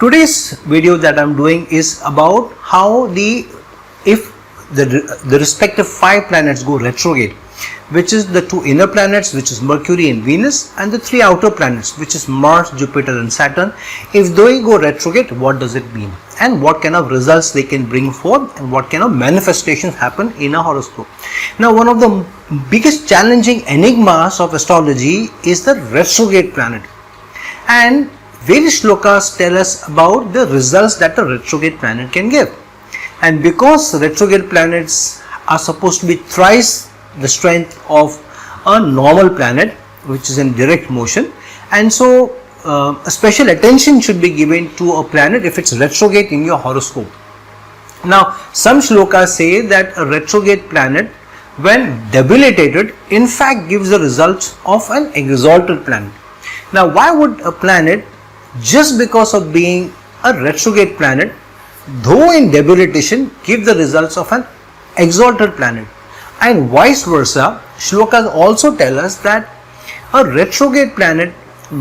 Today's video that I'm doing is about how if the respective 5 planets go retrograde, which is the 2 inner planets, which is Mercury and Venus, and the 3 outer planets, which is Mars, Jupiter and Saturn. If they go retrograde, what does it mean, and what kind of results they can bring forth, and what kind of manifestations happen in a horoscope. Now, one of the biggest challenging enigmas of astrology is the retrograde planet, and various shlokas tell us about the results that a retrograde planet can give. And because retrograde planets are supposed to be thrice the strength of a normal planet, which is in direct motion, and so a special attention should be given to a planet if it's retrograde in your horoscope. Now, some shlokas say that a retrograde planet, when debilitated, in fact gives the results of an exalted planet. Now, why would a planet, just because of being a retrograde planet, though in debilitation, give the results of an exalted planet? And vice versa, shlokas also tell us that a retrograde planet,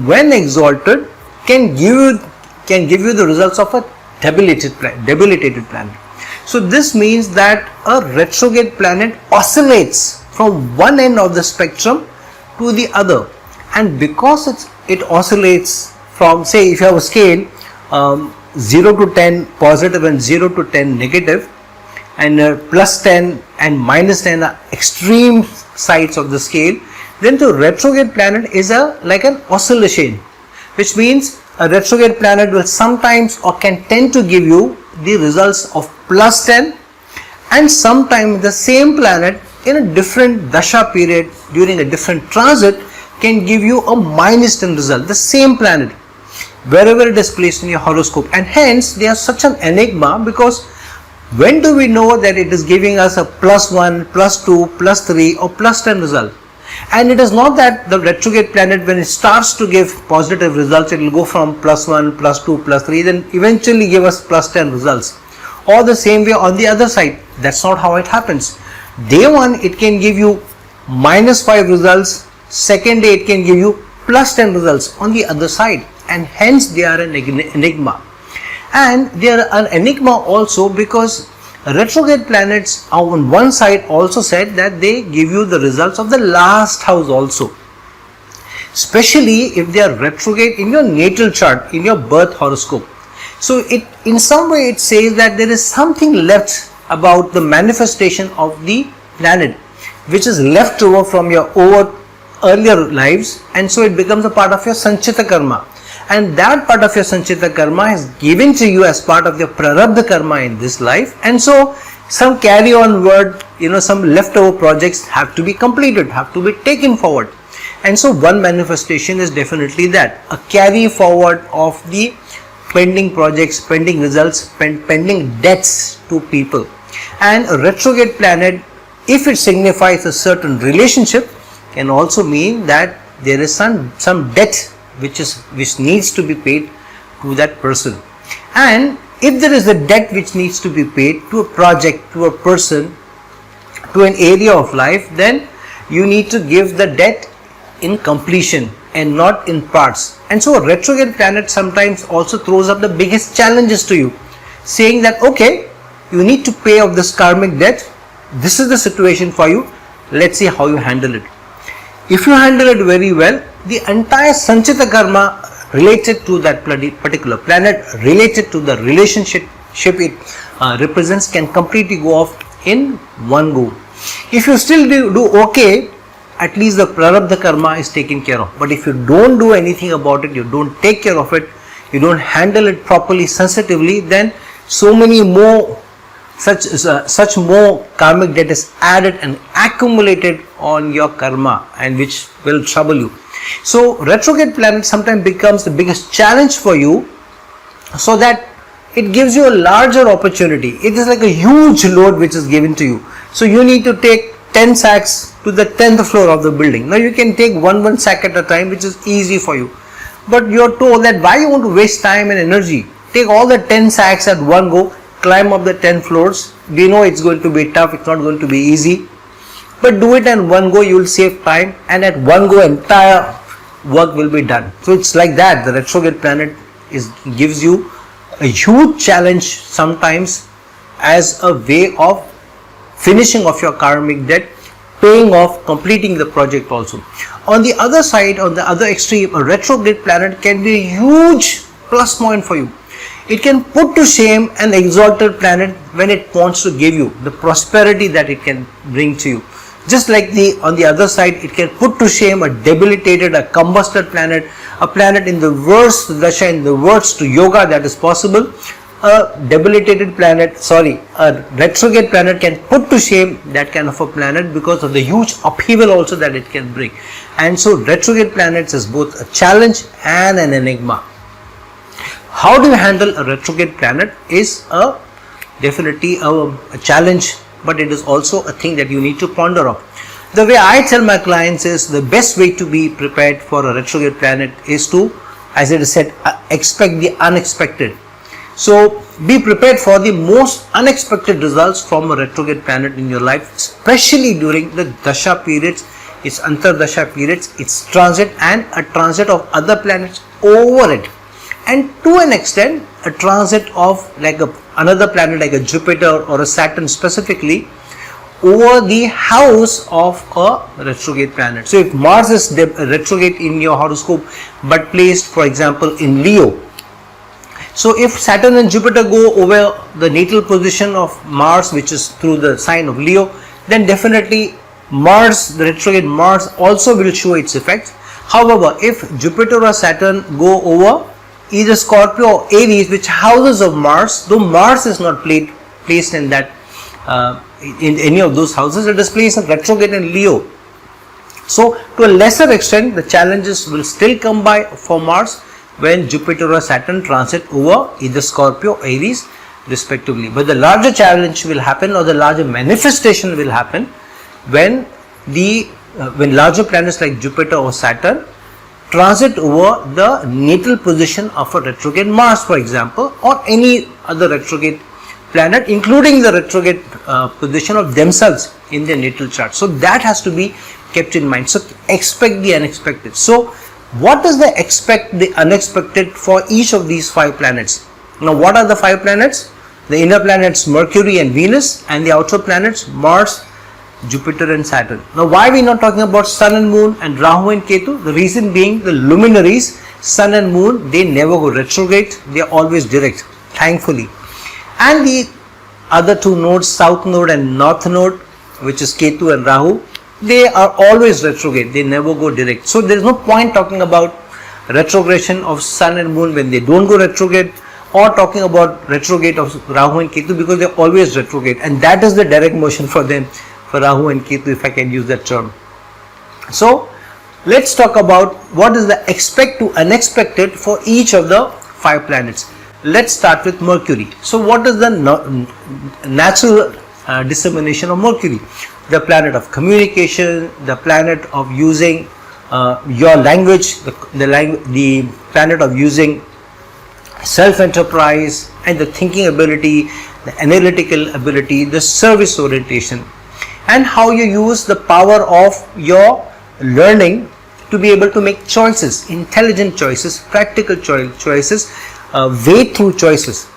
when exalted, can give you the results of a debilitated planet. So this means that a retrograde planet oscillates from one end of the spectrum to the other, and because it oscillates from, say, if you have a scale 0 to 10 positive and 0 to 10 negative, and plus 10 and minus 10 are extreme sides of the scale, then the retrograde planet is like an oscillation, which means a retrograde planet will sometimes or can tend to give you the results of plus 10, and sometimes the same planet in a different dasha period during a different transit can give you a minus 10 result, the same planet, wherever it is placed in your horoscope. And hence they are such an enigma, because when do we know that it is giving us a plus 1, plus 2, plus 3 or plus 10 result? And it is not that the retrograde planet, when it starts to give positive results, it will go from plus 1, plus 2, plus 3, then eventually give us plus 10 results. Or the same way on the other side. That's not how it happens. Day 1 it can give you minus 5 results, second day it can give you plus 10 results on the other side, and hence they are an enigma. And they are an enigma also because retrograde planets on one side also said that they give you the results of the last house also, especially if they are retrograde in your natal chart, in your birth horoscope. So it, in some way, it says that there is something left about the manifestation of the planet which is left over from your earlier lives, and so it becomes a part of your sanchita karma. And that part of your sanchita karma is given to you as part of your prarabdha karma in this life, and so some carry on word, some leftover projects have to be completed, have to be taken forward. And so one manifestation is definitely that, a carry forward of the pending projects, pending results, pending debts to people. And a retrograde planet, if it signifies a certain relationship, can also mean that there is some debt which needs to be paid to that person. And if there is a debt which needs to be paid to a project, to a person, to an area of life, then you need to give the debt in completion and not in parts. And so a retrograde planet sometimes also throws up the biggest challenges to you, saying that, okay, you need to pay off this karmic debt, this is the situation for you, let's see how you handle it. If you handle it very well, the entire sanchita karma related to that particular planet, related to the relationship it represents, can completely go off in one go. If you still do okay, at least the prarabdha karma is taken care of. But if you don't do anything about it, you don't take care of it, you don't handle it properly, sensitively, then so many more such more karmic debt is added and accumulated on your karma, and which will trouble you. So retrograde planet sometimes becomes the biggest challenge for you, so that it gives you a larger opportunity. It is like a huge load which is given to you. So you need to take 10 sacks to the 10th floor of the building. Now you can take one sack at a time, which is easy for you. But you are told that why you want to waste time and energy? Take all the 10 sacks at one go, climb up the 10 floors. We know it's going to be tough, it's not going to be easy. But do it in one go, you will save time, and at one go entire work will be done. So it's like that. The retrograde planet gives you a huge challenge sometimes as a way of finishing off your karmic debt, paying off, completing the project also. On the other side, on the other extreme, a retrograde planet can be a huge plus point for you. It can put to shame an exalted planet when it wants to give you the prosperity that it can bring to you. Just like on the other side, it can put to shame a debilitated, a combusted planet, a planet in the worst dasha, in the worst to yoga that is possible. A debilitated planet, a retrograde planet can put to shame that kind of a planet because of the huge upheaval also that it can bring. And so retrograde planets is both a challenge and an enigma. How do you handle a retrograde planet is definitely a challenge, but it is also a thing that you need to ponder on. The way I tell my clients is the best way to be prepared for a retrograde planet is to, as it is said, expect the unexpected. So be prepared for the most unexpected results from a retrograde planet in your life, especially during the dasha periods, its antardasha periods, its transit and a transit of other planets over it. And to an extent, a transit of another planet like a Jupiter or a Saturn specifically over the house of a retrograde planet. So if Mars is retrograde in your horoscope but placed, for example, in Leo, so if Saturn and Jupiter go over the natal position of Mars, which is through the sign of Leo, then definitely Mars, the retrograde Mars also will show its effects. However, if Jupiter or Saturn go over either Scorpio or Aries, which houses of Mars, though Mars is not placed in that in any of those houses, it is placed in retrograde in Leo. So to a lesser extent, the challenges will still come by for Mars when Jupiter or Saturn transit over either Scorpio or Aries respectively. But the larger challenge will happen, or the larger manifestation will happen when larger planets like Jupiter or Saturn transit over the natal position of a retrograde Mars, for example, or any other retrograde planet, including the retrograde position of themselves in their natal chart. So that has to be kept in mind. So expect the unexpected. So what is the unexpected for each of these 5 planets? Now, what are the 5 planets? The inner planets Mercury and Venus, and the outer planets Mars, Jupiter and Saturn. Now, why are we not talking about Sun and Moon and Rahu and Ketu? The reason being, the luminaries Sun and Moon, they never go retrograde, they are always direct, thankfully. And the other 2 nodes, South Node and North Node, which is Ketu and Rahu, they are always retrograde, they never go direct. So there is no point talking about retrogression of Sun and Moon when they don't go retrograde, or talking about retrograde of Rahu and Ketu because they are always retrograde, and that is the direct motion for them, for Rahu and Ketu, if I can use that term. So let's talk about what is the expect to unexpected for each of the 5 planets. Let's start with Mercury. So what is the natural dissemination of Mercury? The planet of communication, the planet of using your language, the planet of using self-enterprise and the thinking ability, the analytical ability, the service orientation, and how you use the power of your learning to be able to make choices, intelligent choices, practical choices, weigh through choices,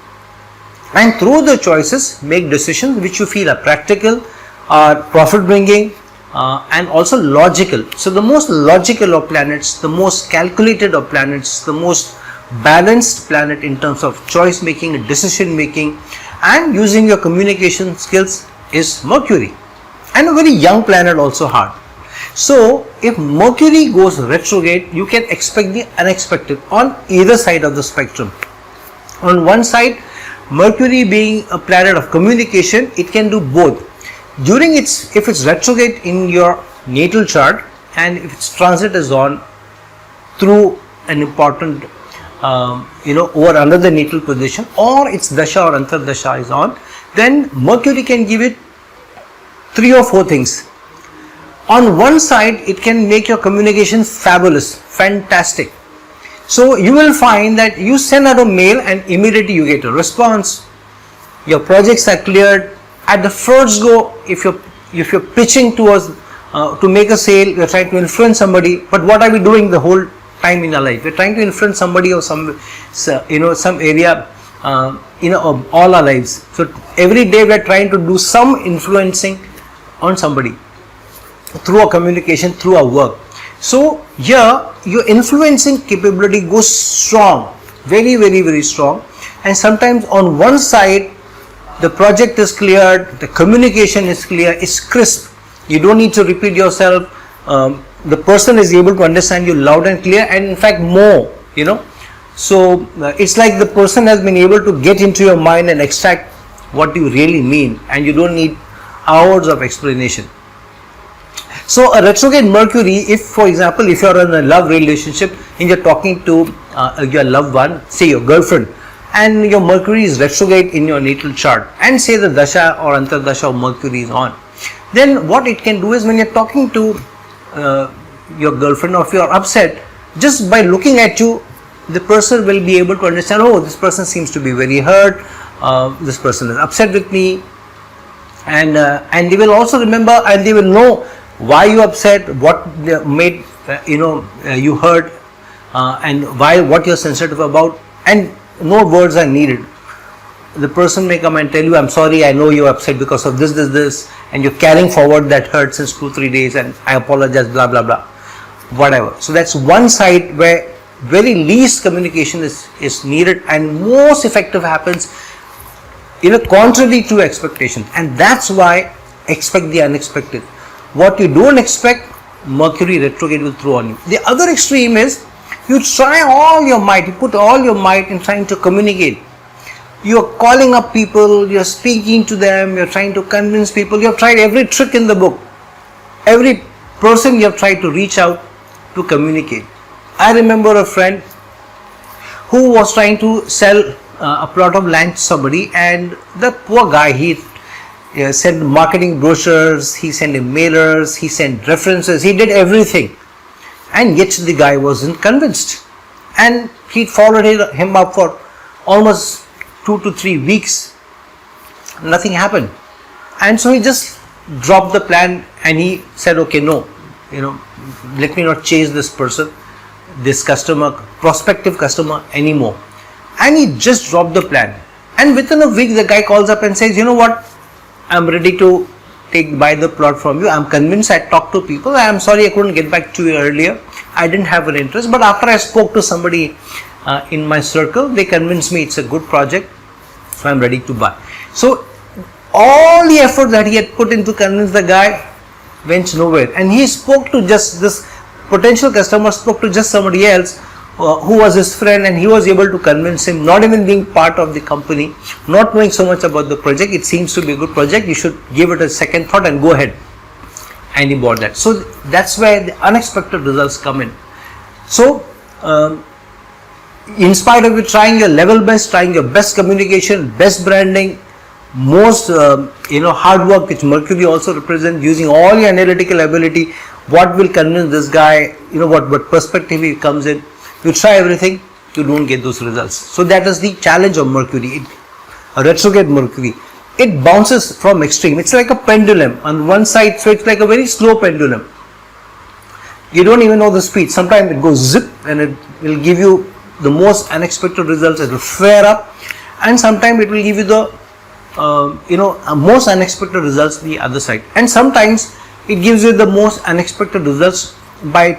and through the choices make decisions which you feel are practical, are profit bringing, and also logical. So the most logical of planets, the most calculated of planets, the most balanced planet in terms of choice making, decision making, and using your communication skills is Mercury, and a very young planet also hard. So if Mercury goes retrograde, you can expect the unexpected on either side of the spectrum. On one side, Mercury being a planet of communication, it can do both. If it's retrograde in your natal chart, and if its transit is on through an important over another natal position, or its dasha or antardasha is on, then Mercury can give it 3 or 4 things. On one side, it can make your communication fabulous, fantastic. So you will find that you send out a mail and immediately you get a response. Your projects are cleared at the first go. If you're pitching to us to make a sale, you're trying to influence somebody. But what are we doing the whole time in our life? We're trying to influence somebody or some area of all our lives. So every day we are trying to do some influencing on somebody through our communication, through our work. So here your influencing capability goes strong, very, very, very strong. And sometimes on one side the project is cleared, the communication is clear, it's crisp. You don't need to repeat yourself. The person is able to understand you loud and clear, and in fact more, So it's like the person has been able to get into your mind and extract what you really mean, and you don't need hours of explanation. So a retrograde Mercury, if for example, if you're in a love relationship and you're talking to your loved one, say your girlfriend, and your Mercury is retrograde in your natal chart, and say the Dasha or Antardasha of Mercury is on, then what it can do is, when you're talking to your girlfriend, or if you're upset, just by looking at you, the person will be able to understand, oh, this person seems to be very hurt, this person is upset with me, and they will also remember, and they will know why you upset, what made you hurt, and what you're sensitive about, and no words are needed. The person may come and tell you, I'm sorry, I know you're upset because of this, and you're carrying forward that hurt since 2-3 days, and I apologize, blah blah blah, whatever. So that's one side where very least communication is needed, and most effective happens contrary to expectation. And that's why expect the unexpected. What you don't expect, Mercury retrograde will throw on you. The other extreme is, you try all your might, you put all your might in trying to communicate. You're calling up people, you're speaking to them, you're trying to convince people, you have tried every trick in the book. Every person you have tried to reach out to communicate. I remember a friend who was trying to sell a plot of land to somebody, and the poor guy, he sent marketing brochures, he sent mailers, he sent references, he did everything, and yet the guy wasn't convinced, and he followed him up for almost 2 to 3 weeks. Nothing happened, and so he just dropped the plan, and he said, okay, no, let me not chase this person, this customer, prospective customer anymore. And he just dropped the plan, and within a week the guy calls up and says, you know what, I'm ready to buy the plot from you. I'm convinced. I talked to people. I'm sorry I couldn't get back to you earlier. I didn't have an interest, but after I spoke to somebody in my circle, they convinced me it's a good project, so I'm ready to buy. So all the effort that he had put in to convince the guy went nowhere, and he spoke to just this potential customer, spoke to just somebody else who was his friend, and he was able to convince him, not even being part of the company, not knowing so much about the project. It seems to be a good project, you should give it a second thought and go ahead, and he bought that. So that's where the unexpected results come in. So in spite of you trying your level best, trying your best communication, best branding, most hard work, which Mercury also represents, using all your analytical ability, what will convince this guy, what perspective he comes in, you try everything, you don't get those results. So that is the challenge of Mercury, a retrograde Mercury. It bounces from extreme. It's like a pendulum on one side, so it's like a very slow pendulum. You don't even know the speed. Sometimes it goes zip, and it will give you the most unexpected results. It will flare up, and sometimes it will give you the most unexpected results the other side. And sometimes it gives you the most unexpected results by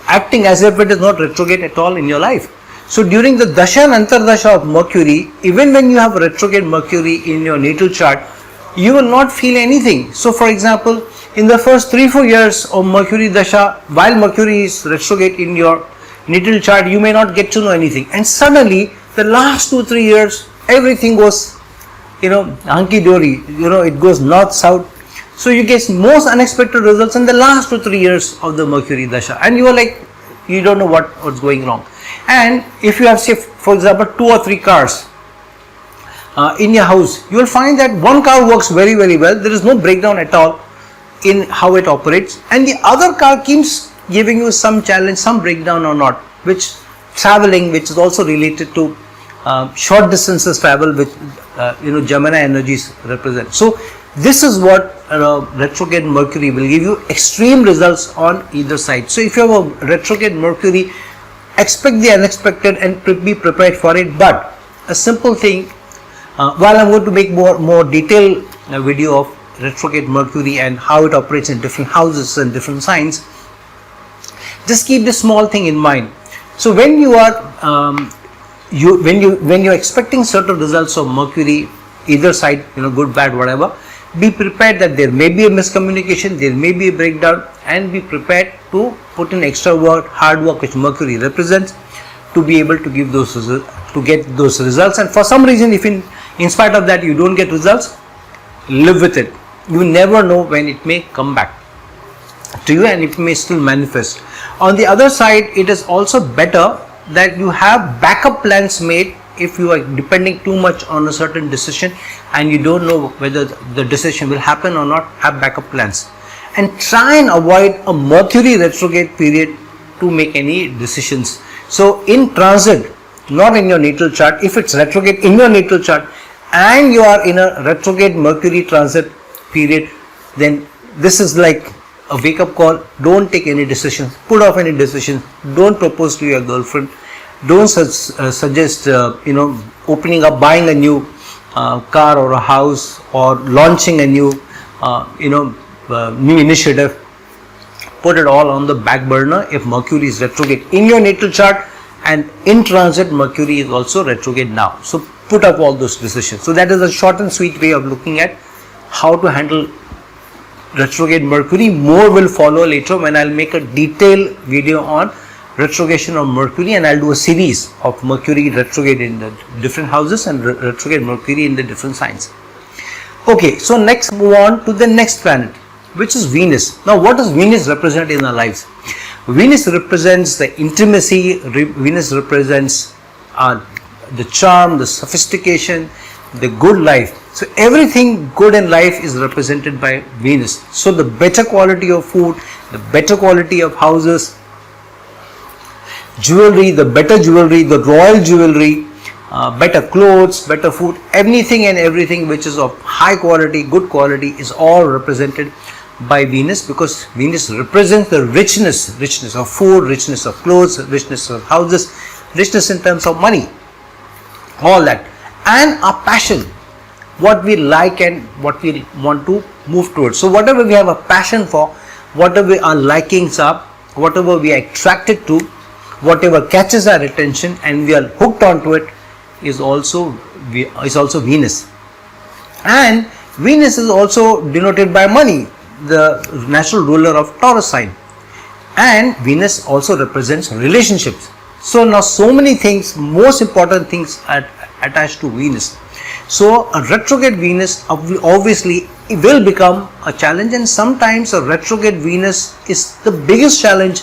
acting as if it is not retrograde at all in your life. So during the Dasha and Antardasha of Mercury, even when you have retrograde Mercury in your natal chart, you will not feel anything. So for example, in the first 3-4 years of Mercury Dasha, while Mercury is retrograde in your natal chart, you may not get to know anything. And suddenly, the last 2-3 years, everything goes, hunky-dory, it goes north, south. So you get most unexpected results in the last 2-3 years of the Mercury Dasha, and you are like, you don't know what's going wrong. And if you have, say, for example, 2 or 3 cars in your house, you will find that one car works very, very well. There is no breakdown at all in how it operates, and the other car keeps giving you some challenge, some breakdown or not, which traveling, which is also related to short distances travel, which Gemini energies represent. So this is what retrograde Mercury will give you, extreme results on either side. So if you have a retrograde Mercury, expect the unexpected and be prepared for it, but a simple thing. While I'm going to make more detailed video of retrograde Mercury and how it operates in different houses and different signs, just keep this small thing in mind. So when you are when you're expecting certain results of Mercury, either side, good, bad, whatever, be prepared that there may be a miscommunication, there may be a breakdown, and be prepared to put in extra work, hard work, which Mercury represents, to be able to give those to get those results. And for some reason, if in spite of that you don't get results, live with it. You never know when it may come back to you and it may still manifest. On the other side, it is also better that you have backup plans made if you are depending too much on a certain decision and you don't know whether the decision will happen or not. Have backup plans and try and avoid a Mercury retrograde period to make any decisions. So in transit, not in your natal chart, if it's retrograde in your natal chart and you are in a retrograde Mercury transit period, then this is like a wake up call. Don't take any decisions, put off any decisions, don't propose to your girlfriend, don't suggest opening up, buying a new car or a house, or launching a new new initiative. Put it all on the back burner if Mercury is retrograde in your natal chart, and in transit Mercury is also retrograde now. So put up all those decisions. So that is a short and sweet way of looking at how to handle retrograde Mercury. More will follow later when I'll make a detailed video on retrogression of Mercury, and I'll do a series of Mercury retrograde in the different houses and retrograde Mercury in the different signs. Okay, so next move on to the next planet, which is Venus. Now what does Venus represent in our lives? Venus represents the intimacy, Venus represents the charm, the sophistication, the good life. So everything good in life is represented by Venus. So the better quality of food, the better quality of houses, jewelry, the better jewelry, the royal jewelry, better clothes, better food, anything and everything which is of high quality, good quality, is all represented by Venus, because Venus represents the richness of food, richness of clothes, richness of houses, richness in terms of money, all that, and our passion, what we like and what we want to move towards. So whatever we have a passion for, whatever our likings are, whatever we are attracted to, whatever catches our attention and we are hooked onto it, is also Venus. And Venus is also denoted by money, the natural ruler of Taurus sign, and Venus also represents relationships. So now so many things, most important things are attached to Venus. So a retrograde Venus obviously will become a challenge, and sometimes a retrograde Venus is the biggest challenge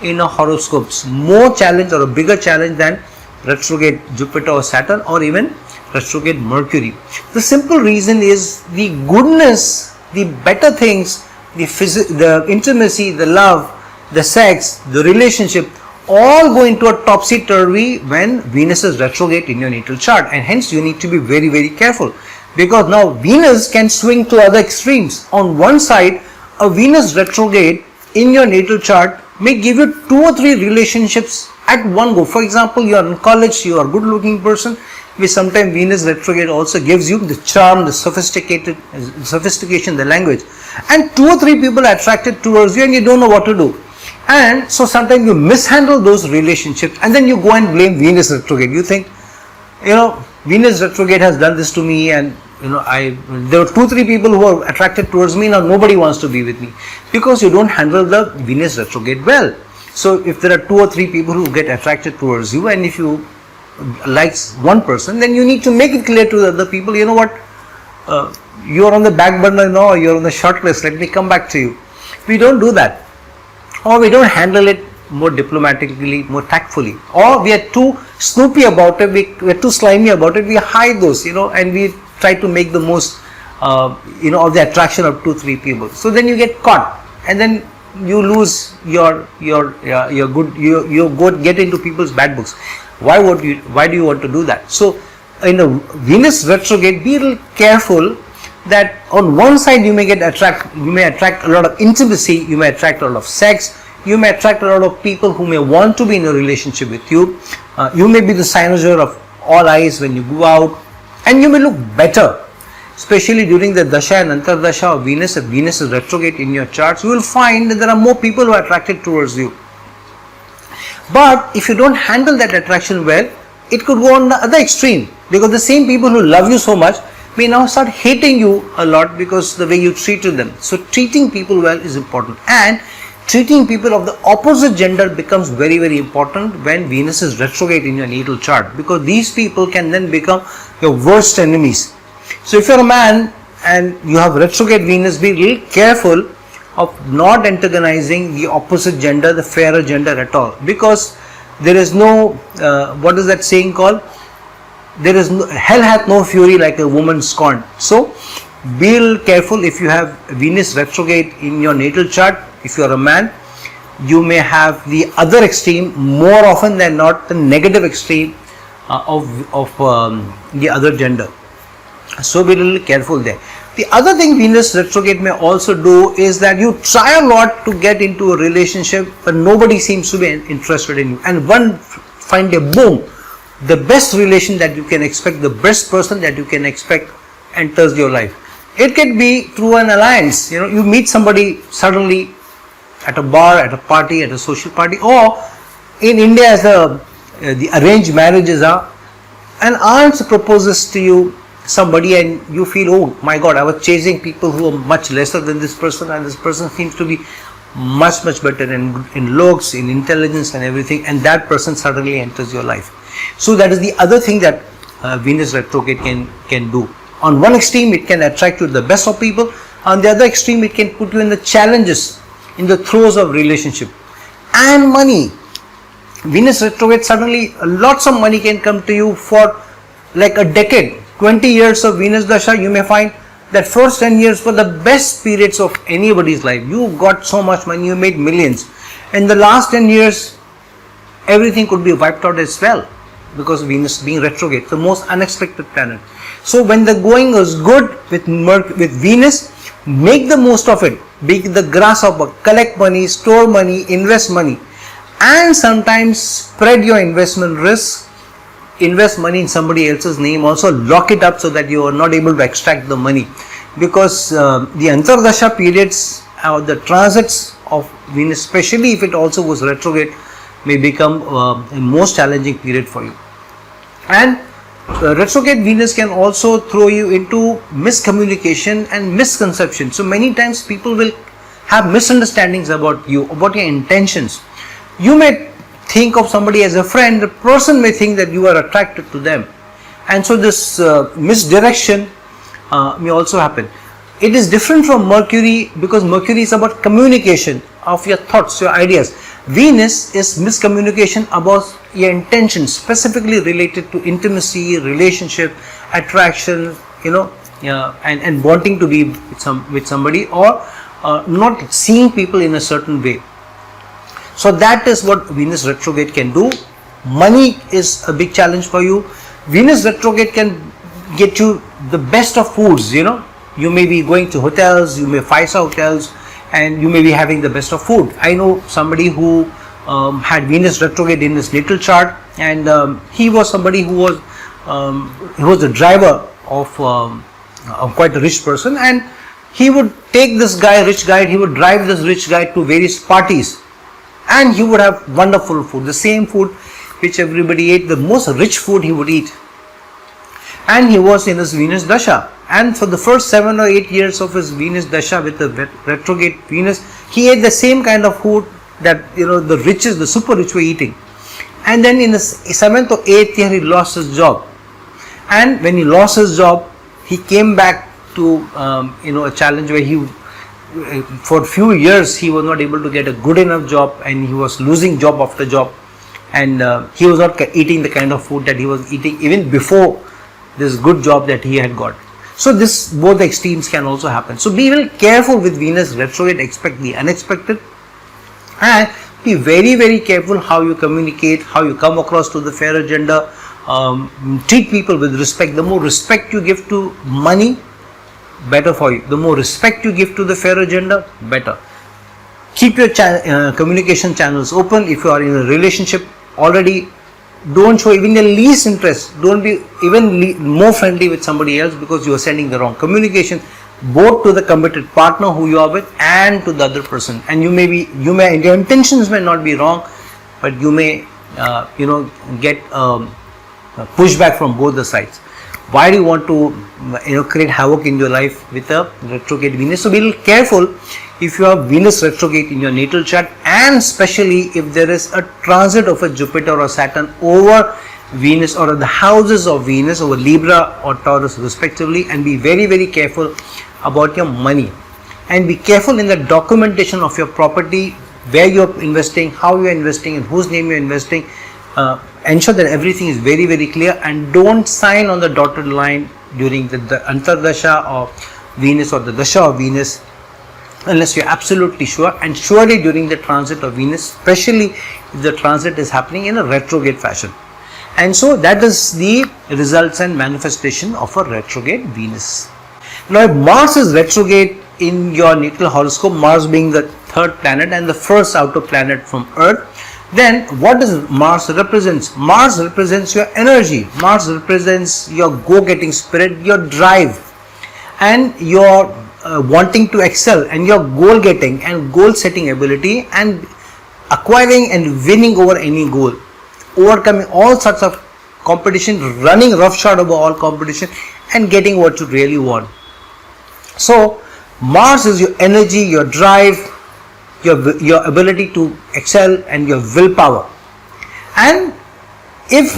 in a horoscopes, more challenge or a bigger challenge than retrograde Jupiter or Saturn, or even retrograde Mercury. The simple reason is the goodness, the better things, the intimacy, the love, the sex, the relationship, all go into a topsy-turvy when Venus is retrograde in your natal chart, and hence you need to be very, very careful, because now Venus can swing to other extremes. On one side, a Venus retrograde in your natal chart may give you 2 or 3 relationships at one go. For example, you are in college, you are a good looking person, which sometimes Venus retrograde also gives you the charm, the sophistication, the language, and 2 or 3 people are attracted towards you and you don't know what to do. And so sometimes you mishandle those relationships and then you go and blame Venus retrograde. You think, Venus retrograde has done this to me, and there were 2-3 people who are attracted towards me, now nobody wants to be with me, because you don't handle the Venus retrograde well. So if there are 2 or 3 people who get attracted towards you, and if you like one person, then you need to make it clear to the other people, you know what, you are on the back burner now, you are on the short list, let me come back to you. We don't do that, or we don't handle it more diplomatically, more tactfully, or we are too snoopy about it, we are too slimy about it, we hide those, and we try to make the most of the attraction of 2-3 people. So then you get caught, and then you lose your good, you get into people's bad books. Why do you want to do that? So in a Venus retrograde, be a little careful that on one side you may attract a lot of intimacy, you may attract a lot of sex, you may attract a lot of people who may want to be in a relationship with you. You may be the signature of all eyes when you go out, and you may look better. Especially during the Dasha and Antardasha of Venus, if Venus is retrograde in your charts, you will find that there are more people who are attracted towards you. But if you don't handle that attraction well, it could go on the other extreme, because the same people who love you so much may now start hating you a lot because the way you treated them. So treating people well is important, and treating people of the opposite gender becomes very, very important when Venus is retrograde in your natal chart, because these people can then become your worst enemies. So if you're a man and you have retrograde Venus, be really careful of not antagonizing the opposite gender, the fairer gender at all, because there is no, what is that saying called? There is no, hell hath no fury like a woman scorned. So be real careful if you have Venus retrograde in your natal chart. If you are a man, you may have the other extreme more often than not, the negative extreme of the other gender. So be really careful there. The other thing Venus retrograde may also do is that you try a lot to get into a relationship, but nobody seems to be interested in you, and one fine day, boom, the best relation that you can expect, the best person that you can expect enters your life. It can be through an alliance. You meet somebody suddenly at a bar, at a party, at a social party, or in India as the arranged marriages are, an aunt proposes to you somebody and you feel, oh my God, I was chasing people who are much lesser than this person, and this person seems to be much better in looks, in intelligence and everything, and that person suddenly enters your life. So that is the other thing that Venus retrograde can do. On one extreme, it can attract you the best of people. On the other extreme, it can put you in the challenges, in the throes of relationship and money. Venus retrograde, suddenly lots of money can come to you for like a decade. 20 years of Venus Dasha, you may find that first 10 years were the best periods of anybody's life. You got so much money, you made millions. In the last 10 years, everything could be wiped out as well, because Venus being retrograde, the most unexpected planet. So when the going is good with Venus, make the most of it. Be the grasshopper, collect money, store money, invest money, and sometimes spread your investment risk. Invest money in somebody else's name, also lock it up so that you are not able to extract the money, because the Antardasha periods, the transits of Venus, especially if it also was retrograde, may become a most challenging period for you. And retrograde Venus can also throw you into miscommunication and misconception. So many times people will have misunderstandings about you, about your intentions. You may think of somebody as a friend, the person may think that you are attracted to them, and so this misdirection may also happen. It is different from Mercury, because Mercury is about communication of your thoughts, your ideas. Venus is miscommunication about your intentions, specifically related to intimacy, relationship, attraction, and wanting to be with somebody, or not seeing people in a certain way. So that is what Venus retrograde can do. Money is a big challenge for you. Venus retrograde can get you the best of foods. You may be going to hotels, you may 5-star hotels, and you may be having the best of food. I know somebody who had Venus retrograde in his natal chart, and he was somebody who was the driver of quite a rich person, and he would take this guy, rich guy, he would drive this rich guy to various parties, and he would have wonderful food, the same food which everybody ate, the most rich food he would eat. And he was in his Venus Dasha, and for the first 7 or 8 years of his Venus Dasha with the retrograde Venus, he ate the same kind of food that the riches, the super rich were eating. And then in the 7th or 8th year, he lost his job, and when he lost his job, he came back to a challenge where he, for a few years, he was not able to get a good enough job, and he was losing job after job, and he was not eating the kind of food that he was eating even before this good job that he had got. So this, both extremes can also happen. So be very careful with Venus retrograde. Expect the unexpected, and be very careful how you communicate, how you come across to the fairer gender. Treat people with respect. The more respect you give to money, better for you. The more respect you give to the fairer gender, better. Keep your communication channels open. If you are in a relationship already, don't show even the least interest. Don't be even more friendly with somebody else, because you are sending the wrong communication, both to the committed partner who you are with and to the other person. And your intentions may not be wrong, but you may get pushback from both the sides. Why do you want to create havoc in your life with a retrograde Venus? So be a little careful if you have Venus retrograde in your natal chart, and especially if there is a transit of a Jupiter or Saturn over Venus, or the houses of Venus over Libra or Taurus respectively. And be very, very careful about your money, and be careful in the documentation of your property, where you are investing, how you are investing, and whose name you are investing. Ensure that everything is very, very clear, and don't sign on the dotted line during the Antardasha of Venus or the Dasha of Venus unless you are absolutely sure, and surely during the transit of Venus, especially if the transit is happening in a retrograde fashion. And so that is the results and manifestation of a retrograde Venus. Now, if Mars is retrograde in your natal horoscope, Mars being the third planet and the first outer planet from Earth, then what does Mars represents? Mars represents your energy. Mars represents your go-getting spirit, your drive, and your wanting to excel, and your goal-getting and goal-setting ability, and acquiring and winning over any goal, overcoming all sorts of competition, running roughshod over all competition, and getting what you really want. So Mars is your energy, your drive, your ability to excel, and your willpower. And if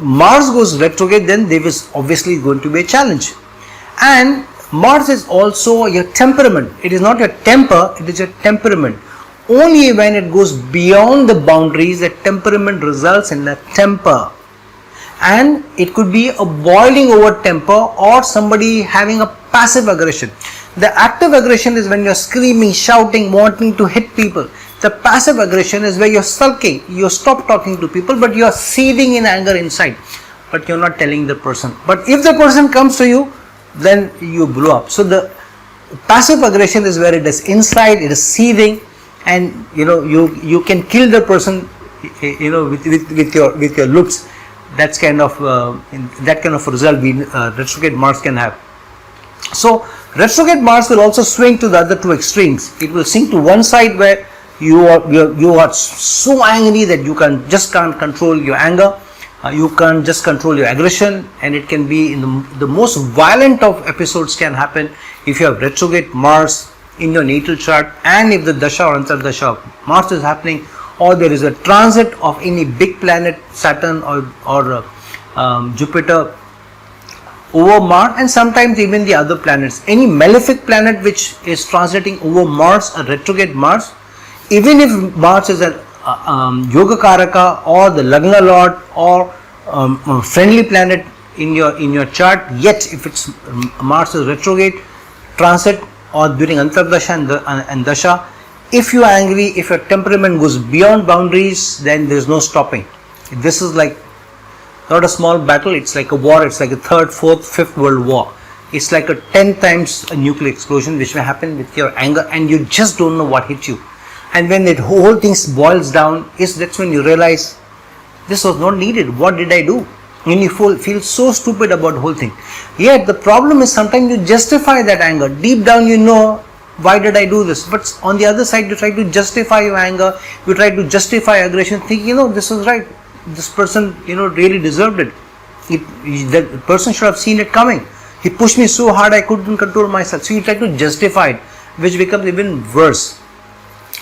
Mars goes retrograde, then there is obviously going to be a challenge. And Mars is also your temperament. It is not your temper, it is your temperament. Only when it goes beyond the boundaries, that temperament results in a temper. And it could be a boiling over temper, or somebody having a passive aggression. The active aggression is when you are screaming, shouting, wanting to hit people. The passive aggression is where you are sulking, you stop talking to people, but you are seething in anger inside, but you are not telling the person. But if the person comes to you, then you blow up. So the passive aggression is where it is inside, it is seething, and you can kill the person with your looks. That's kind of that kind of result retrograde Mars can have. So retrograde Mars will also swing to the other two extremes. It will swing to one side where you are so angry that you can't control your anger, you can't just control your aggression, and it can be in the most violent of episodes can happen if you have retrograde Mars in your natal chart, and if the Dasha or Antardasha of Mars is happening, or there is a transit of any big planet, Saturn or Jupiter over Mars, and sometimes even the other planets. Any malefic planet which is transiting over Mars, a retrograde Mars, even if Mars is a Yoga Karaka or the Lagna Lord or friendly planet in your chart, yet if it's Mars is retrograde transit or during Antardasha and Dasha, if you are angry, if your temperament goes beyond boundaries, then there is no stopping. This is like not a small battle, it's like a war, it's like a third, fourth, fifth world war. It's like a 10 times a nuclear explosion which may happen with your anger, and you just don't know what hit you. And when the whole thing boils down, that's when you realize this was not needed. What did I do? And you feel so stupid about the whole thing. Yet the problem is sometimes you justify that anger. Deep down you know, why did I do this? But on the other side you try to justify your anger, you try to justify aggression, thinking, this was right. This person, really deserved it. The person should have seen it coming. He pushed me so hard I couldn't control myself. So you try to justify it, which becomes even worse.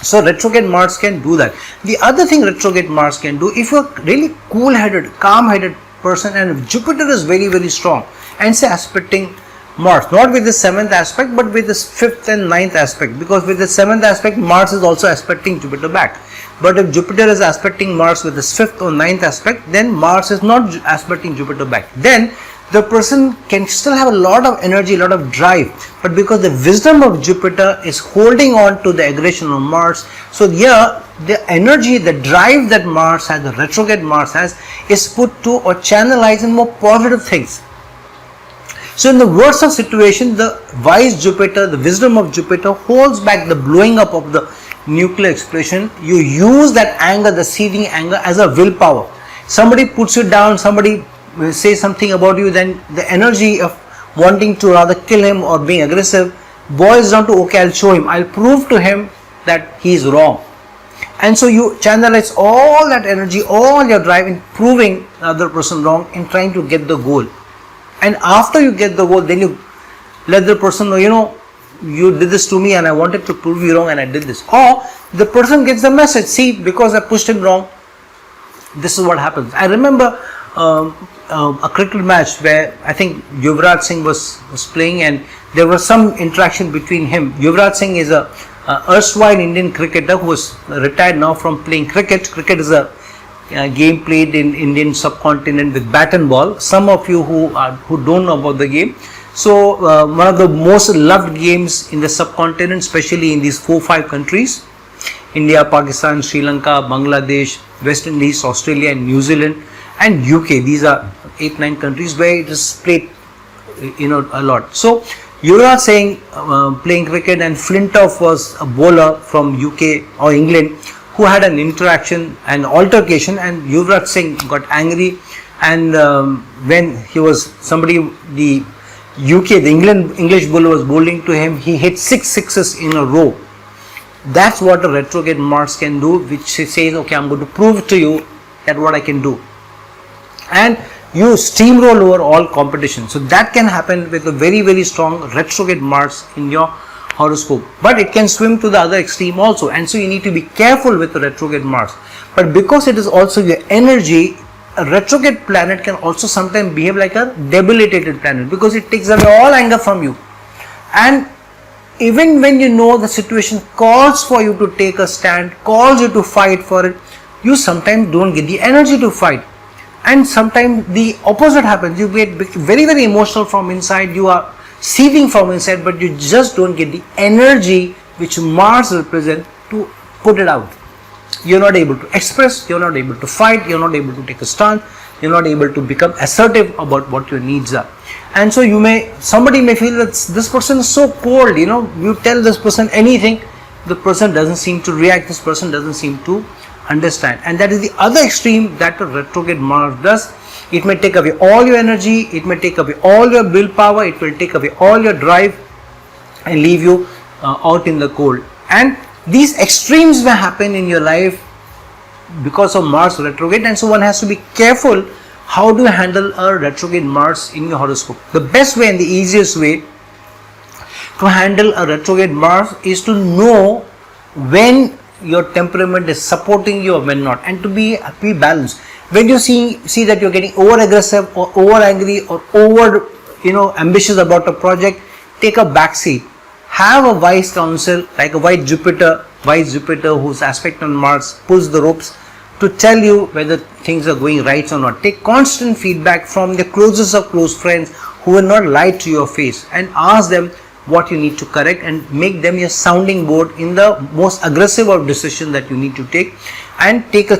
So retrograde Mars can do that. The other thing retrograde Mars can do, if you're really cool-headed, calm-headed person, and if Jupiter is very, very strong, and say aspecting Mars, not with the 7th aspect, but with the 5th and 9th aspect, because with the 7th aspect, Mars is also aspecting Jupiter back. But if Jupiter is aspecting Mars with the 5th or 9th aspect, then Mars is not aspecting Jupiter back. Then the person can still have a lot of energy, a lot of drive, but because the wisdom of Jupiter is holding on to the aggression of Mars, so here the energy, the drive that Mars has, the retrograde Mars has, is put to or channelized in more positive things. So in the worst of situation, the wise Jupiter, the wisdom of Jupiter holds back the blowing up of the nuclear explosion. You use that anger, the seething anger, as a willpower. somebody puts you down, somebody says something about you, then the energy of wanting to rather kill him or being aggressive boils down to, okay, I'll show him, I'll prove to him that he is wrong. And so you channelize all that energy, all your drive in proving the other person wrong, in trying to get the goal. And after you get the goal, then you let the person know, you did this to me and I wanted to prove you wrong and I did this. Or the person gets the message, see, because I pushed him wrong, this is what happens. I remember a cricket match where I think Yuvraj Singh was playing, and there was some interaction between him. Yuvraj Singh is a erstwhile Indian cricketer who is retired now from playing cricket. Cricket is a game played in Indian subcontinent with bat and ball. Some of you who don't know about the game. So one of the most loved games in the subcontinent, especially in these 4-5 countries: India, Pakistan, Sri Lanka, Bangladesh, West Indies, Australia and New Zealand and UK. These are 8-9 countries where it is played a lot. So Yuvraj Singh playing cricket, and Flintoff was a bowler from UK or England who had an interaction, an altercation, and Yuvraj Singh got angry, and when he was the English bowler was bowling to him, he hit 6 sixes in a row. That's what a retrograde Mars can do, which says, okay, I'm going to prove to you that what I can do. And you steamroll over all competition. So that can happen with a very, very strong retrograde Mars in your horoscope. But it can swim to the other extreme also. And so you need to be careful with the retrograde Mars. But because it is also your energy, a retrograde planet can also sometimes behave like a debilitated planet, because it takes away all anger from you. And even when you know the situation calls for you to take a stand, calls you to fight for it, you sometimes don't get the energy to fight. And sometimes the opposite happens. You get very, very emotional from inside, you are seething from inside, but you just don't get the energy which Mars represents to put it out. You're not able to express, you're not able to fight, you're not able to take a stand, you're not able to become assertive about what your needs are. And so somebody may feel that this person is so cold, you tell this person anything, the person doesn't seem to react, this person doesn't seem to understand. And that is the other extreme that a retrograde Mars does. It may take away all your energy, it may take away all your willpower, it will take away all your drive and leave you out in the cold. And these extremes may happen in your life because of Mars retrograde, and so one has to be careful how to handle a retrograde Mars in your horoscope. The best way and the easiest way to handle a retrograde Mars is to know when your temperament is supporting you or when not, and to be balanced. When you see that you're getting over aggressive or over angry or over ambitious about a project, take a back seat. Have a wise counsel like a wise Jupiter whose aspect on Mars pulls the ropes to tell you whether things are going right or not. Take constant feedback from the closest of close friends who will not lie to your face, and ask them what you need to correct and make them your sounding board in the most aggressive of decisions that you need to take. And take a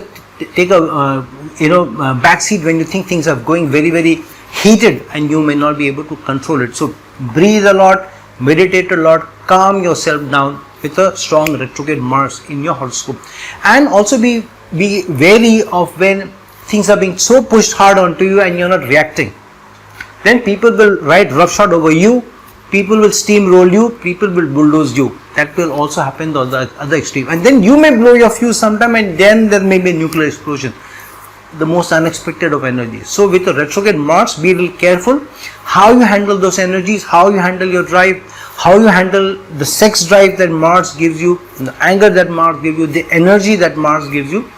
back seat when you think things are going very, very heated and you may not be able to control it. So breathe a lot, meditate a lot, calm yourself down with a strong retrograde Mars in your horoscope. And also be wary of when things are being so pushed hard onto you and you're not reacting. Then people will ride roughshod over you, people will steamroll you, people will bulldoze you. That will also happen on the other extreme. And then you may blow your fuse sometime, and then there may be a nuclear explosion. The most unexpected of energies. So with a retrograde Mars, be a little careful how you handle those energies, how you handle your drive, how you handle the sex drive that Mars gives you, the anger that Mars gives you, the energy that Mars gives you,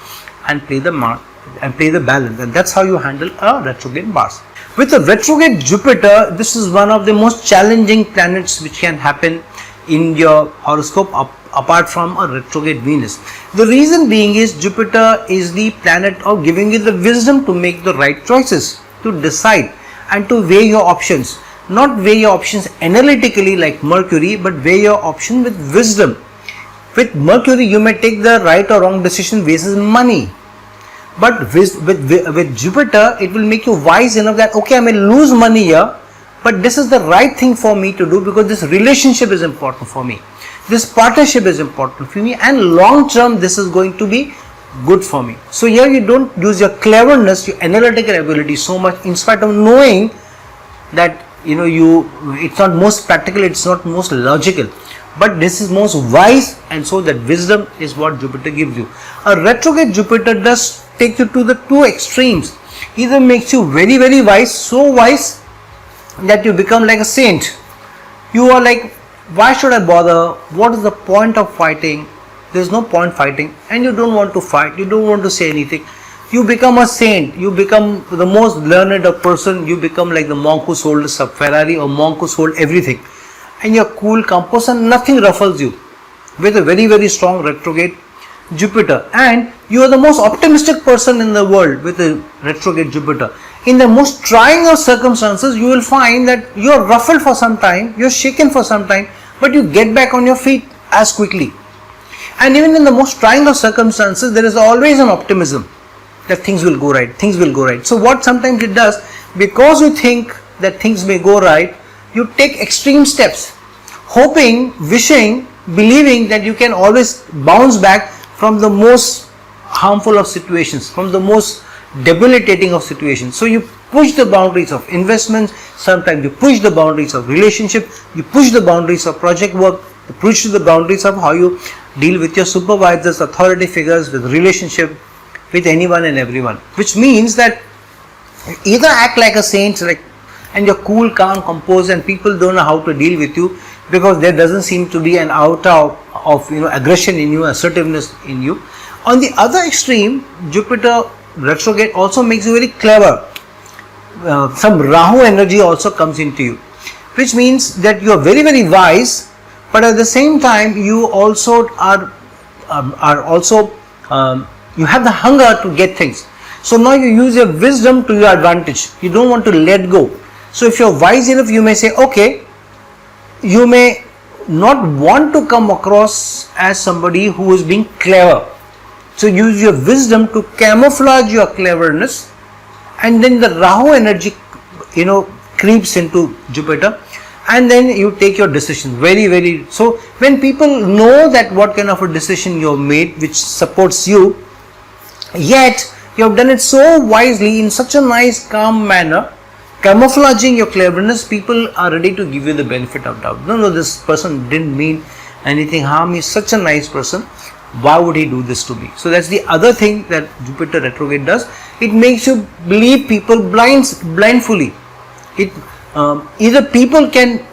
and play the balance. And that's how you handle a retrograde Mars. With a retrograde Jupiter, this is one of the most challenging planets which can happen in your horoscope apart from a retrograde Venus. The reason being is Jupiter is the planet of giving you the wisdom to make the right choices, to decide and to weigh your options. Not weigh your options analytically like Mercury, but weigh your option with wisdom. With Mercury, you may take the right or wrong decision based on money. But with Jupiter, it will make you wise enough that, okay, I may lose money here, but this is the right thing for me to do because this relationship is important for me. This partnership is important for me, and long term this is going to be good for me. So here you don't use your cleverness, your analytical ability so much, in spite of knowing that it's not most practical, it's not most logical, but this is most wise, and so that wisdom is what Jupiter gives you. A retrograde Jupiter does take you to the two extremes. Either makes you very, very wise, so wise that you become like a saint. You are like, why should I bother? What is the point of fighting? There is no point fighting, and you don't want to fight, you don't want to say anything. You become a saint, you become the most learned person, you become like the monk who sold a Ferrari or monk who sold everything. And you're cool, composed, and nothing ruffles you with a very, very strong retrograde Jupiter. And you are the most optimistic person in the world with a retrograde Jupiter. In the most trying of circumstances, you will find that you are ruffled for some time, you are shaken for some time, but you get back on your feet as quickly. And even in the most trying of circumstances, there is always an optimism that things will go right, things will go right. So what sometimes it does, because you think that things may go right, you take extreme steps, hoping, wishing, believing that you can always bounce back from the most harmful of situations, from the most debilitating of situations. So you push the boundaries of investments, sometimes you push the boundaries of relationship, you push the boundaries of project work, you push the boundaries of how you deal with your supervisors, authority figures, with relationship, with anyone and everyone, which means that either act like a saint, and you're cool, calm, composed, and people don't know how to deal with you because there doesn't seem to be an out of aggression in you, assertiveness in you. On the other extreme, Jupiter retrograde also makes you very clever. Some Rahu energy also comes into you, which means that you are very, very wise, but at the same time you also are also you have the hunger to get things. So now you use your wisdom to your advantage. You don't want to let go. So if you're wise enough, you may say, okay, you may not want to come across as somebody who is being clever. So use your wisdom to camouflage your cleverness, and then the Rahu energy, creeps into Jupiter, and then you take your decision very, very. So when people know that what kind of a decision you have made, which supports you, yet you have done it so wisely in such a nice, calm manner, camouflaging your cleverness, people are ready to give you the benefit of doubt. No, this person didn't mean anything harm. He's such a nice person. Why would he do this to me? So that's the other thing that Jupiter retrograde does. It makes you believe people blindly. It either people can,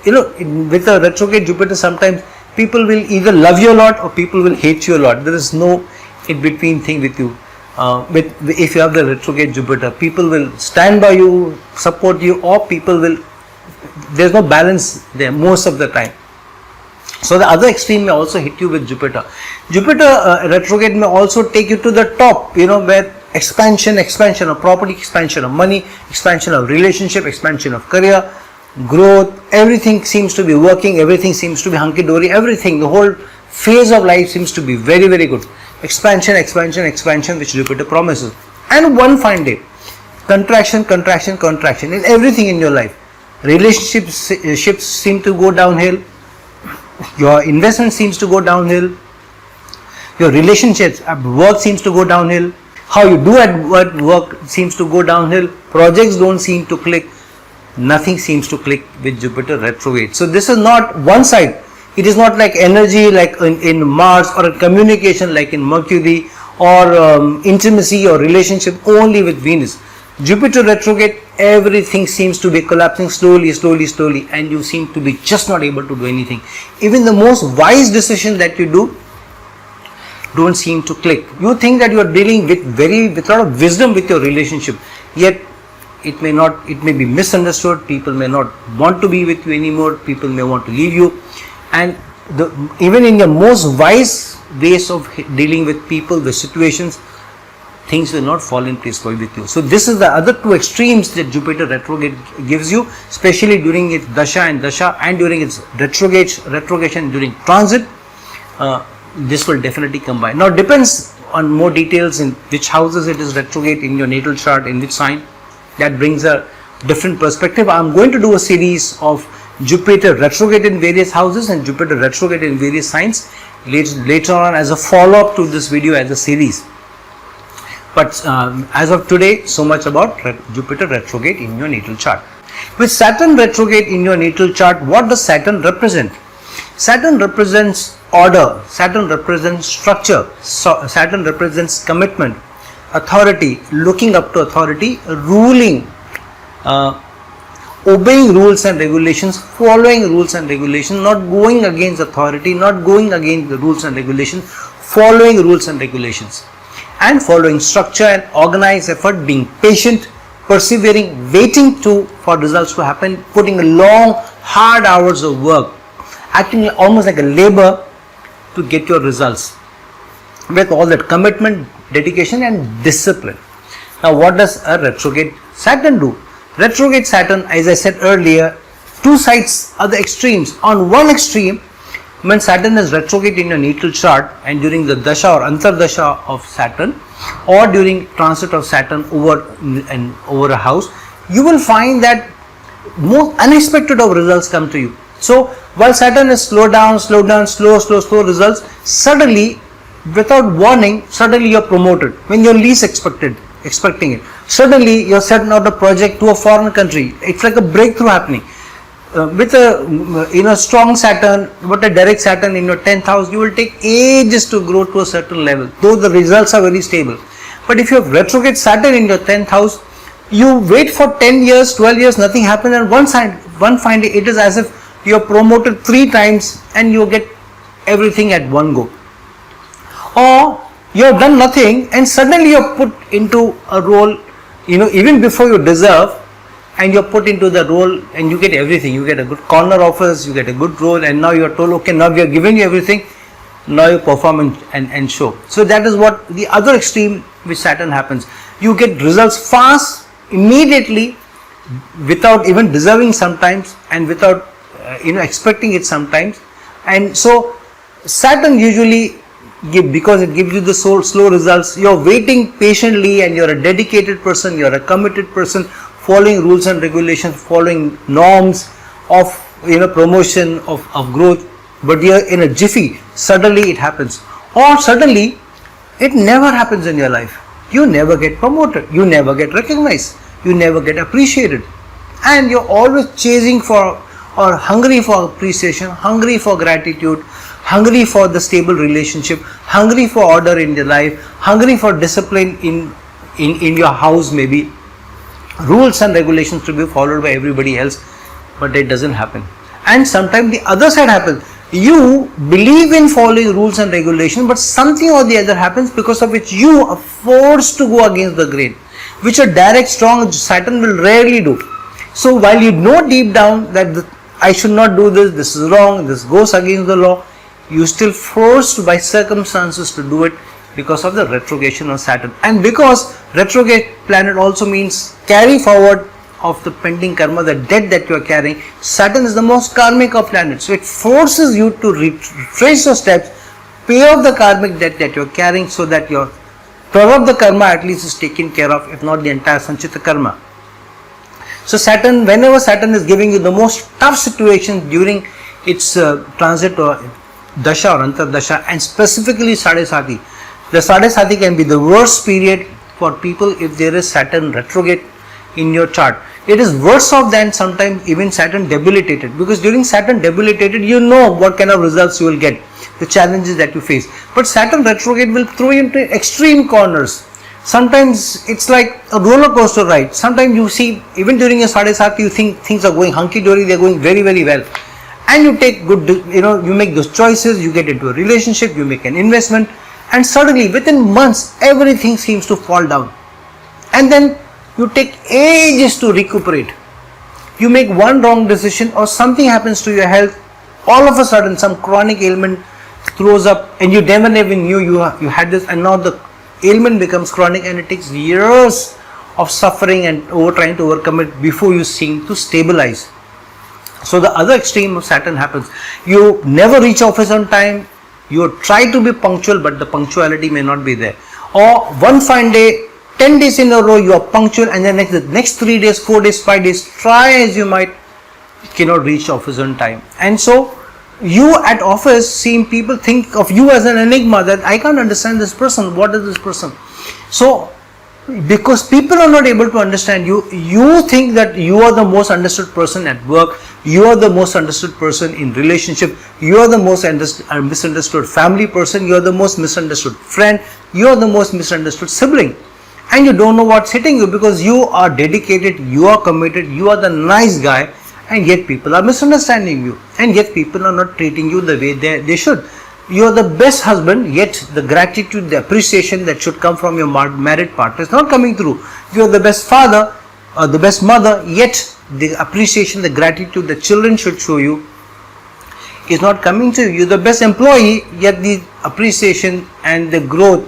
with a retrograde Jupiter, sometimes people will either love you a lot or people will hate you a lot. There is no in between thing with you. If you have the retrograde Jupiter, people will stand by you, support you, or people will, there's no balance there most of the time. So the other extreme may also hit you with Jupiter. Jupiter retrograde may also take you to the top, where expansion of property, expansion of money, expansion of relationship, expansion of career, growth, everything seems to be working, everything seems to be hunky-dory, everything, the whole phase of life seems to be very, very good. Expansion, which Jupiter promises. And one fine day, contraction in everything in your life. Relationships seem to go downhill, your investment seems to go downhill, your relationships at work seems to go downhill, how you do at work seems to go downhill, projects don't seem to click, nothing seems to click with Jupiter retrograde. So this is not one side. It is not like energy like in Mars, or a communication like in Mercury, or intimacy or relationship only with Venus. Jupiter retrograde, everything seems to be collapsing slowly, and you seem to be just not able to do anything. Even the most wise decision that you do don't seem to click. You think that you are dealing with a lot of wisdom with your relationship, yet it may be misunderstood. People may not want to be with you anymore. People may want to leave you. And even in your most wise ways of dealing with people, the situations, things will not fall in place with you. So this is the other two extremes that Jupiter retrograde gives you, especially during its dasha and during its retrogression during transit. This will definitely combine. Now depends on more details in which houses it is retrograde in your natal chart, in which sign. That brings a different perspective. I am going to do a series of Jupiter retrograde in various houses and Jupiter retrograde in various signs later on as a follow-up to this video as a series. But as of today, so much about Jupiter retrograde in your natal chart. With Saturn retrograde in your natal chart, what does Saturn represent? Saturn represents order, Saturn represents structure, Saturn represents commitment, authority, looking up to authority, ruling, obeying rules and regulations, following rules and regulations, not going against authority, not going against the rules and regulations, following rules and regulations, and following structure and organized effort, being patient, persevering, waiting for results to happen, putting long, hard hours of work, acting almost like a labor to get your results with all that commitment, dedication and discipline. Now what does a retrograde Saturn do? Retrograde Saturn, as I said earlier, two sides are the extremes. On one extreme, when Saturn is retrograde in your natal chart and during the dasha or antardasha of Saturn, or during transit of Saturn over a house, you will find that most unexpected of results come to you. So while Saturn is slow results, suddenly, without warning, suddenly you are promoted when you are least expecting it. Suddenly you are setting out a project to a foreign country. It's like a breakthrough happening. With a strong Saturn, with a direct Saturn in your 10th house, you will take ages to grow to a certain level, though the results are very stable. But if you have retrograde Saturn in your 10th house, you wait for 10 years, 12 years, nothing happens, and one fine day it is as if you are promoted 3 times and you get everything at one go. Or you have done nothing and suddenly you are put into a role, even before you deserve, and you are put into the role and you get everything. You get a good corner office, you get a good role, and now you are told, okay, now we are giving you everything, now you perform and show. So that is what the other extreme with Saturn happens. You get results fast, immediately, without even deserving sometimes, and without expecting it sometimes. And so Saturn usually because it gives you the slow results, you are waiting patiently and you are a dedicated person, you are a committed person, following rules and regulations, following norms of promotion, of growth, but you are in a jiffy, suddenly it happens. Or suddenly it never happens in your life. You never get promoted, you never get recognized, you never get appreciated, and you are always chasing for or hungry for appreciation, hungry for gratitude, hungry for the stable relationship, hungry for order in your life, hungry for discipline in your house, maybe rules and regulations to be followed by everybody else, but it doesn't happen. And sometimes the other side happens. You believe in following rules and regulations, but something or the other happens because of which you are forced to go against the grain, which a direct strong Saturn will rarely do. So while you know deep down that I should not do this, this is wrong, this goes against the law, you still forced by circumstances to do it because of the retrogression of Saturn. And because retrograde planet also means carry forward of the pending karma, the debt that you are carrying. Saturn is the most karmic of planets, so it forces you to retrace your steps, pay off the karmic debt that you are carrying, so that your part of the karma at least is taken care of, if not the entire sanchita karma. So Saturn, whenever Saturn is giving you the most tough situations during its transit or dasha or antardasha, and specifically Sadesati, the Sadesati can be the worst period for people if there is Saturn retrograde in your chart. It is worse off than sometimes even Saturn debilitated, because during Saturn debilitated you know what kind of results you will get, the challenges that you face. But Saturn retrograde will throw you into extreme corners. Sometimes it's like a roller coaster ride. Sometimes you see, even during a Sadesati, you think things are going hunky-dory, they are going very, very well. And you take good, you make those choices, you get into a relationship, you make an investment, and suddenly within months everything seems to fall down. And then you take ages to recuperate. You make one wrong decision or something happens to your health, all of a sudden some chronic ailment throws up and you never even knew you had this, and now the ailment becomes chronic and it takes years of suffering and trying to overcome it before you seem to stabilize. So the other extreme of Saturn happens. You never reach office on time, you try to be punctual but the punctuality may not be there. Or one fine day, 10 days in a row you are punctual, and then the next 3 days, 4 days, 5 days, try as you might, cannot reach office on time. And so you at office, seeing people think of you as an enigma, that I can't understand this person, what is this person? So because people are not able to understand you. You think that you are the most understood person at work, you are the most understood person in relationship, you are the most misunderstood family person, you are the most misunderstood friend, you are the most misunderstood sibling, and you don't know what's hitting you because you are dedicated, you are committed, you are the nice guy, and yet people are misunderstanding you, and yet people are not treating you the way they should. You are the best husband, yet the gratitude, the appreciation that should come from your married partner is not coming through. You are the best father or the best mother, yet the appreciation, the gratitude the children should show you is not coming to you. You are the best employee, yet the appreciation and the growth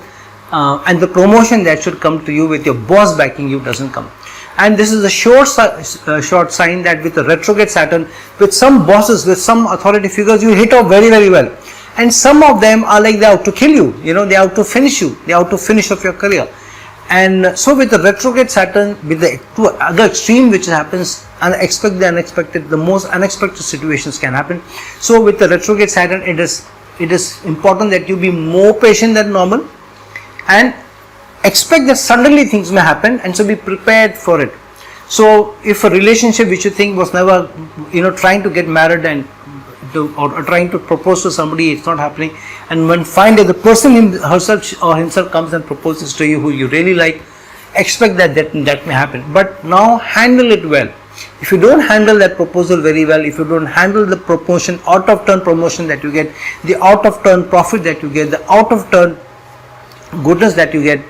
and the promotion that should come to you with your boss backing you doesn't come. And this is a short sign that with the retrograde Saturn, with some bosses, with some authority figures, you hit off very, very well. And some of them are like they're out to kill you, they're out to finish you, they're out to finish off your career. And so with the retrograde Saturn, with the other extreme which happens, the unexpected, the most unexpected situations can happen. So with the retrograde Saturn, it is important that you be more patient than normal and expect that suddenly things may happen, and so be prepared for it. So if a relationship which you think was never, trying to get married and or trying to propose to somebody, it's not happening, and when finally the person herself or himself comes and proposes to you who you really like, expect that may happen, but now handle it well. If you don't handle that proposal very well, if you don't handle the promotion, out of turn promotion that you get, the out of turn profit that you get, the out of turn goodness that you get,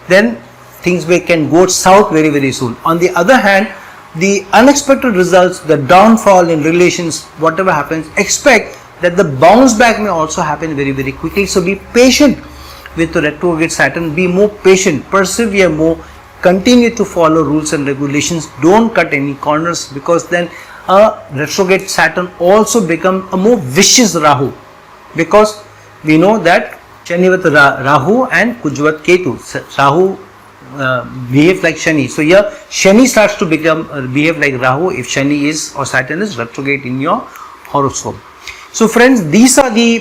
then things can go south very, very soon. On the other hand, the unexpected results, the downfall in relations, whatever happens, expect that the bounce back may also happen very, very quickly. So be patient with the retrograde Saturn, be more patient, persevere more, continue to follow rules and regulations, don't cut any corners, because then a retrograde Saturn also becomes a more vicious Rahu, because we know that Shanivat Rahu and Kujvat Ketu, Rahu behave like Shani. So here Shani starts to behave like Rahu if Shani is or Saturn is retrograde in your horoscope. So friends, these are the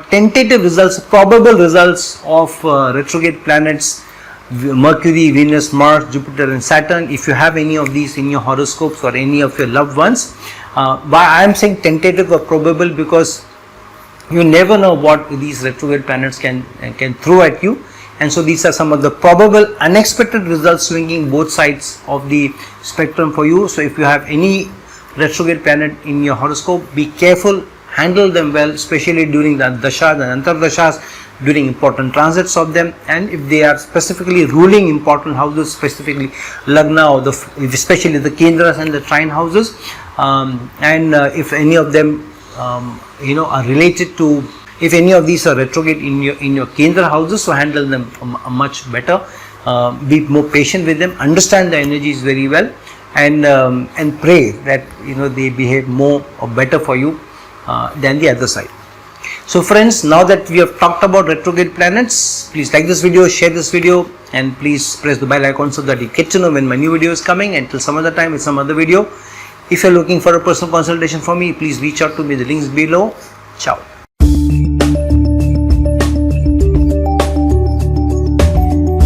tentative results, probable results of retrograde planets, Mercury, Venus, Mars, Jupiter and Saturn. If you have any of these in your horoscopes or any of your loved ones, why I am saying tentative or probable, because you never know what these retrograde planets can throw at you. And so these are some of the probable unexpected results swinging both sides of the spectrum for you. So if you have any retrograde planet in your horoscope, be careful, handle them well, especially during the dashas and antardashas, during important transits of them, and if they are specifically ruling important houses, specifically Lagna or especially the Kendras and the trine houses, and if any of them are related to, if any of these are retrograde in your Kendra houses, so handle them much better. Be more patient with them, understand the energies very well, and pray that they behave more or better for you than the other side. So friends, now that we have talked about retrograde planets, please like this video, share this video, and please press the bell icon so that you get to know when my new video is coming. Until some other time with some other video. If you are looking for a personal consultation from me, please reach out to me. The links below. Ciao.